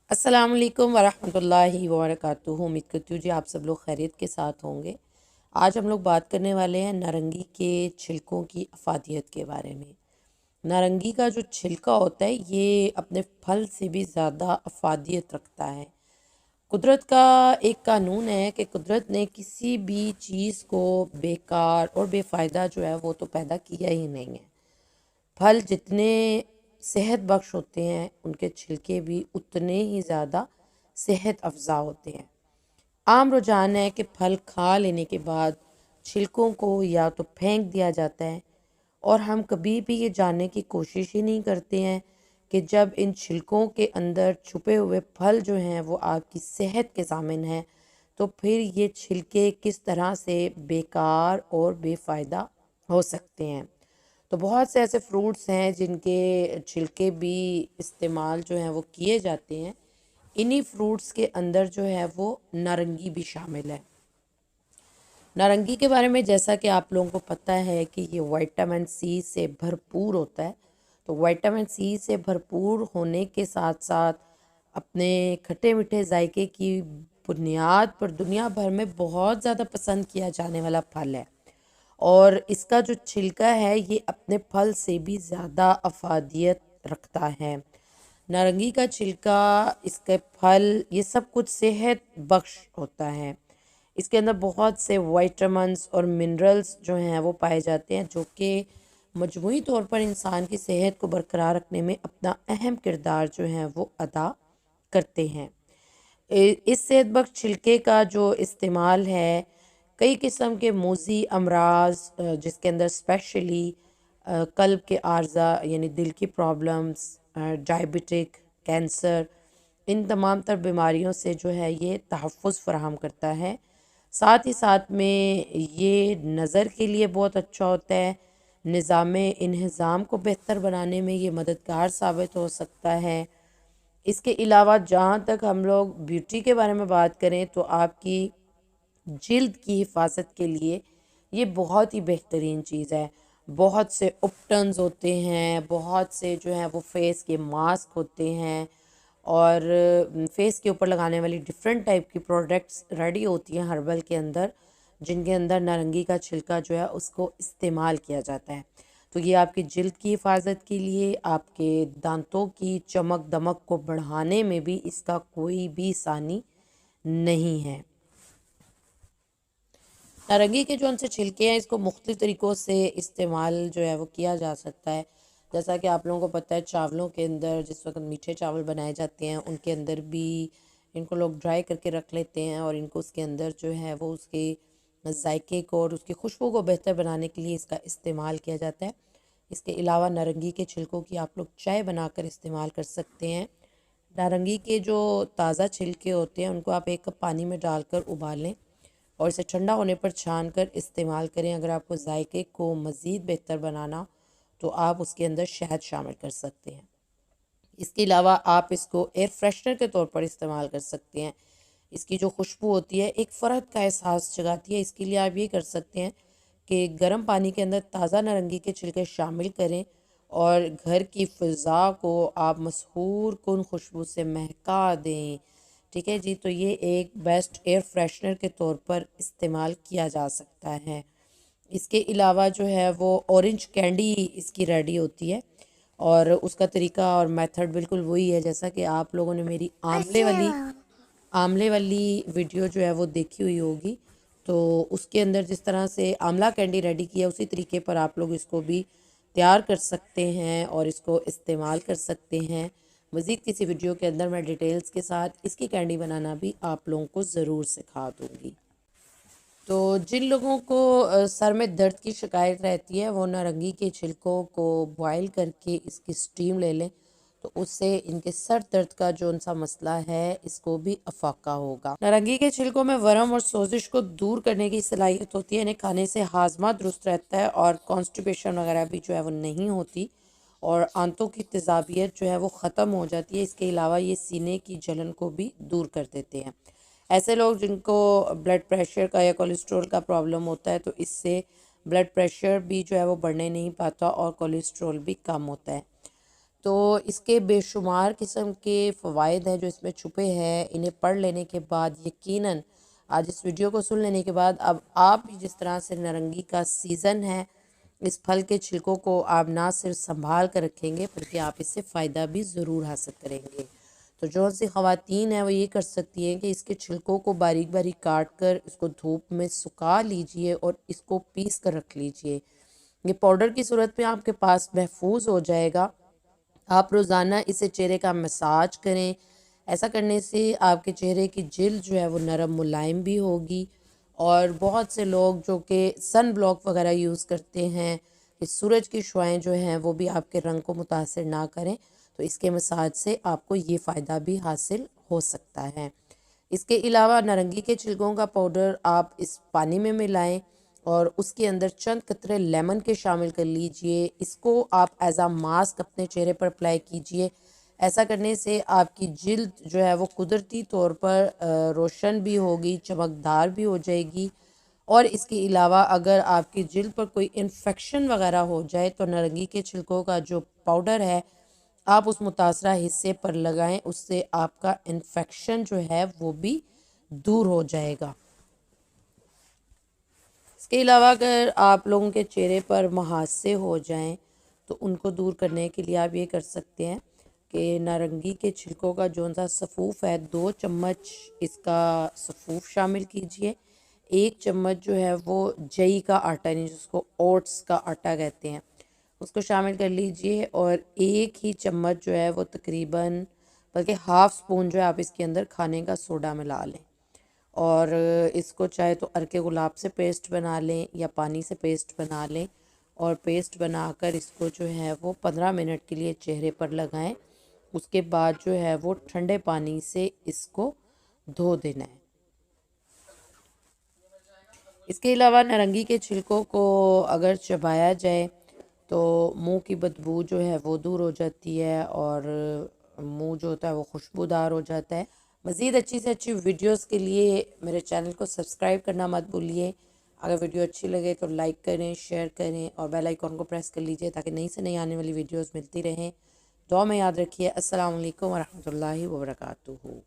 अस्सलाम वालेकुम वरहमतुल्लाहि वबरकातुहू। उम्मीद करती हूँ जी आप सब लोग खैरियत के साथ होंगे। आज हम लोग बात करने वाले हैं नारंगी के छिलकों की अफादियत के बारे में। नारंगी का जो छिलका होता है ये अपने फल से भी ज़्यादा अफादियत रखता है। कुदरत का एक कानून है कि कुदरत ने किसी भी चीज़ को बेकार और बेफ़ायदा जो है वो तो पैदा किया ही नहीं है। फल जितने सेहत बख्श होते हैं उनके छिलके भी उतने ही ज़्यादा सेहत अफ़ज़ा होते हैं। आम रुझान है कि फल खा लेने के बाद छिलकों को या तो फेंक दिया जाता है और हम कभी भी ये जानने की कोशिश ही नहीं करते हैं कि जब इन छिलकों के अंदर छुपे हुए फल जो हैं वो आपकी सेहत के ज़ामिन हैं, तो फिर ये छिलके किस तरह से बेकार और बेफ़ायदा हो सकते हैं। तो बहुत से ऐसे फ्रूट्स हैं जिनके छिलके भी इस्तेमाल जो हैं वो किए जाते हैं। इन्हीं फ्रूट्स के अंदर जो है वो नारंगी भी शामिल है। नारंगी के बारे में जैसा कि आप लोगों को पता है कि ये विटामिन सी से भरपूर होता है। तो विटामिन सी से भरपूर होने के साथ साथ अपने खट्टे मीठे जायके की बुनियाद पर दुनिया भर में बहुत ज़्यादा पसंद किया जाने वाला फल है। और इसका जो छिलका है ये अपने फल से भी ज़्यादा अफादियत रखता है। नारंगी का छिलका, इसके फल, ये सब कुछ सेहत बख्श होता है। इसके अंदर बहुत से विटामिन्स और मिनरल्स जो हैं वो पाए जाते हैं, जो कि मजमूई तौर पर इंसान की सेहत को बरकरार रखने में अपना अहम किरदार जो है वो अदा करते हैं। इस सेहतबख्श छिलके का जो इस्तेमाल है कई किस्म के मोज़ी अमराज, जिसके अंदर स्पेशली कल्ब के आर्जा यानी दिल की प्रॉब्लम्स, डायबिटिक, कैंसर, इन तमाम तर बीमारियों से जो है ये तहफ़्फ़ुज़ फ़राहम करता है। साथ ही साथ में ये नज़र के लिए बहुत अच्छा होता है। निज़ाम इंहिज़ाम को बेहतर बनाने में ये मददगार साबित हो सकता है। इसके अलावा जहाँ तक हम लोग ब्यूटी के बारे में बात करें तो आपकी जिल्द की हिफाजत के लिए ये बहुत ही बेहतरीन चीज़ है। बहुत से उपटन्स होते हैं, बहुत से जो हैं वो फेस के मास्क होते हैं और फेस के ऊपर लगाने वाली डिफरेंट टाइप की प्रोडक्ट्स रेडी होती हैं हर्बल के अंदर, जिनके अंदर नारंगी का छिलका जो है उसको इस्तेमाल किया जाता है। तो ये आपकी जिल्द की हिफाजत के लिए, आपके दांतों की चमक दमक को बढ़ाने में भी इसका कोई भी सानी नहीं है। नारंगी के जो उनसे छिलके हैं इसको मुख्तलिफ तरीक़ों से इस्तेमाल जो है वो किया जा सकता है। जैसा कि आप लोगों को पता है चावलों के अंदर जिस वक्त मीठे चावल बनाए जाते हैं उनके अंदर भी इनको लोग ड्राई करके रख लेते हैं और इनको उसके अंदर जो है वो उसके जायके को और उसकी खुशबू को बेहतर बनाने के लिए इसका इस्तेमाल किया जाता है। इसके अलावा नारंगी के छिलकों की आप लोग चाय बनाकर इस्तेमाल कर सकते हैं। नारंगी के जो ताज़ा छिलके होते हैं उनको आप 1 कप पानी में डालकर उबालें और इसे ठंडा होने पर छान कर इस्तेमाल करें। अगर आपको जायके को मज़ीद बेहतर बनाना तो आप उसके अंदर शहद शामिल कर सकते हैं। इसके अलावा आप इसको एयर फ्रेशनर के तौर पर इस्तेमाल कर सकते हैं। इसकी जो खुशबू होती है एक फ़र्द का एहसास जगाती है। इसके लिए आप ये कर सकते हैं कि गर्म पानी के अंदर ताज़ा नारंगी के छिलके शामिल करें और घर की फ़िज़ा को आप मशहूर कुन खुशबू से महका दें। ठीक है जी, तो ये एक बेस्ट एयर फ्रेशनर के तौर पर इस्तेमाल किया जा सकता है। इसके अलावा जो है वो ऑरेंज कैंडी इसकी रेडी होती है और उसका तरीका और मेथड बिल्कुल वही है जैसा कि आप लोगों ने मेरी आमले वाली वीडियो जो है वो देखी हुई होगी। तो उसके अंदर जिस तरह से आमला कैंडी रेडी किया उसी तरीके पर आप लोग इसको भी तैयार कर सकते हैं और इसको इस्तेमाल कर सकते हैं। मज़ीद किसी वीडियो के अंदर मैं डिटेल्स के साथ इसकी कैंडी बनाना भी आप लोगों को ज़रूर सिखा दूँगी। तो जिन लोगों को सर में दर्द की शिकायत रहती है वो नारंगी के छिलकों को बॉयल करके इसकी स्टीम ले लें, तो उससे इनके सर दर्द का जो उनसा मसला है इसको भी अफाका होगा। नारंगी के छिलकों में वर्म और सोजिश को दूर करने की सलाहियत होती है। इन्हें खाने से हाजमा दुरुस्त रहता है और कॉन्स्टिपेशन वगैरह भी जो है वो नहीं होती और आंतों की तेज़ाबियत जो है वो ख़त्म हो जाती है। इसके अलावा ये सीने की जलन को भी दूर कर देते हैं। ऐसे लोग जिनको ब्लड प्रेशर का या कोलेस्ट्रॉल का प्रॉब्लम होता है तो इससे ब्लड प्रेशर भी जो है वो बढ़ने नहीं पाता और कोलेस्ट्रॉल भी कम होता है। तो इसके बेशुमार किस्म के फ़वाइद हैं जो इसमें छुपे हैं। इन्हें पढ़ लेने के बाद यकीनन आज इस वीडियो को सुन लेने के बाद अब आप भी जिस तरह से नारंगी का सीज़न है, इस फल के छिलकों को आप ना सिर्फ संभाल कर रखेंगे बल्कि आप इससे फ़ायदा भी ज़रूर हासिल करेंगे। तो जो सी ख़वातीन हैं वो ये कर सकती हैं कि इसके छिलकों को बारीक बारीक काट कर इसको धूप में सुखा लीजिए और इसको पीस कर रख लीजिए। ये पाउडर की सूरत में आपके पास महफूज हो जाएगा। आप रोज़ाना इसे चेहरे का मसाज करें। ऐसा करने से आपके चेहरे की जिल्द जो है वो नरम मुलायम भी होगी। और बहुत से लोग जो कि सन ब्लॉक वगैरह यूज़ करते हैं कि सूरज की शुआएं जो हैं वो भी आपके रंग को मुतासिर ना करें, तो इसके मसाज से आपको ये फ़ायदा भी हासिल हो सकता है। इसके अलावा नारंगी के छिलकों का पाउडर आप इस पानी में मिलाएं और उसके अंदर चंद कतरे लेमन के शामिल कर लीजिए। इसको आप एज आ मास्क अपने चेहरे पर अप्लाई कीजिए। ऐसा करने से आपकी जिल्द जो है वो कुदरती तौर पर रोशन भी होगी, चमकदार भी हो जाएगी। और इसके अलावा अगर आपकी जिल्द पर कोई इन्फेक्शन वगैरह हो जाए तो नारंगी के छिलकों का जो पाउडर है आप उस मुतासरा हिस्से पर लगाएं, उससे आपका इन्फेक्शन जो है वो भी दूर हो जाएगा। इसके अलावा अगर आप लोगों के चेहरे पर मुहासे हो जाएं तो उनको दूर करने के लिए आप ये कर सकते हैं कि नारंगी के छिलकों का जो सा सफ़ूफ़ है 2 चम्मच इसका सफ़ूफ़ शामिल कीजिए। 1 चम्मच जो है वो जई का आटा, यानी जिसको ओट्स का आटा कहते हैं, उसको शामिल कर लीजिए। और 1 ही चम्मच जो है वो तकरीबन, बल्कि हाफ़ स्पून जो है आप इसके अंदर खाने का सोडा मिला लें। और इसको चाहे तो अर्के गुलाब से पेस्ट बना लें या पानी से पेस्ट बना लें। और पेस्ट बनाकर इसको जो है वो 15 मिनट के लिए चेहरे पर लगाएं। उसके बाद जो है वो ठंडे पानी से इसको धो देना है। इसके अलावा नारंगी के छिलकों को अगर चबाया जाए तो मुंह की बदबू जो है वो दूर हो जाती है और मुंह जो होता है वो खुशबूदार हो जाता है। मज़ीद अच्छी से अच्छी वीडियोस के लिए मेरे चैनल को सब्सक्राइब करना मत भूलिए। अगर वीडियो अच्छी लगे तो लाइक करें, शेयर करें और बेल आइकॉन को प्रेस कर लीजिए ताकि नई से नई आने वाली वीडियोस मिलती रहें। दुआ में याद रखिए। अस्सलाम वालेकुम वरहमतुल्लाहि वबरकातुहू।